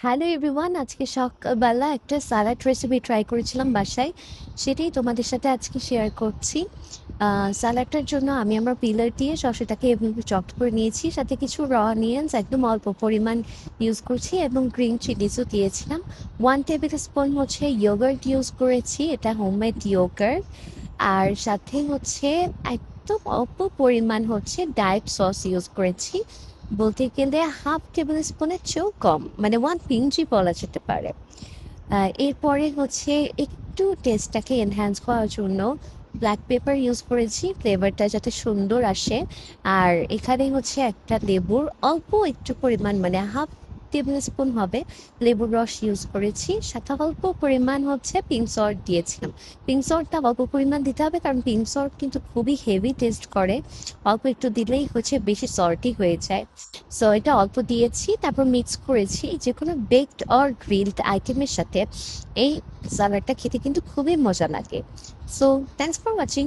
Hello everyone, আজকে সকালবেলা একটা সালাড রেসিপি ট্রাই করেছিলাম বাসায়। সেটাই তোমাদের সাথে আজকে শেয়ার করছি। সালাডটার জন্য আমি আমার পিলার দিয়ে শসাটাকে এভাবে চপ করে নিয়েছি, সাথে কিছু র অনিয়ন্স একদম অল্প পরিমাণ ইউজ করছি এবং গ্রিন চিলিসও দিয়েছিলাম। 1 টেবিল স্পুন হচ্ছে ইয়োগার্ট ইউজ করেছি, এটা হোমমেড ইয়োগার্ট। আর সাথে হচ্ছে একদম অল্প পরিমাণ হচ্ছে ডায়েট সস ইউজ করেছি, বলতে গেলে 1/2 টেবিল স্পুনের চেয়েও কম, মানে 1 পিঞ্চই বলা যেতে পারে। এরপরে হচ্ছে একটু টেস্টটাকে এনহ্যান্স করার জন্য ব্ল্যাক পেপার ইউজ করেছি, ফ্লেভারটা যাতে সুন্দর আসে। আর এখানে হচ্ছে একটা লেবুর অল্প একটু পরিমাণ, মানে 1/2 টেবিল স্পুন হবে, লেবুর রস ইউজ করেছি। সাথে অল্প পরিমাণ হচ্ছে পিঙ্ক সল্ট দিয়েছিলাম। পিঙ্ক সল্টটা অল্প পরিমাণ দিতে হবে, কারণ পিঙ্ক সল্ট কিন্তু খুবই হেভি টেস্ট করে। অল্প একটু দিলেই হচ্ছে বেশি সল্টি হয়ে যায়। সো এটা অল্প দিয়েছি, তারপর মিক্স করেছি। যে কোনো বেকড অর গ্রিলড আইটেমের সাথে এই সালাডটা খেতে কিন্তু খুবই মজা লাগে। So thanks for watching.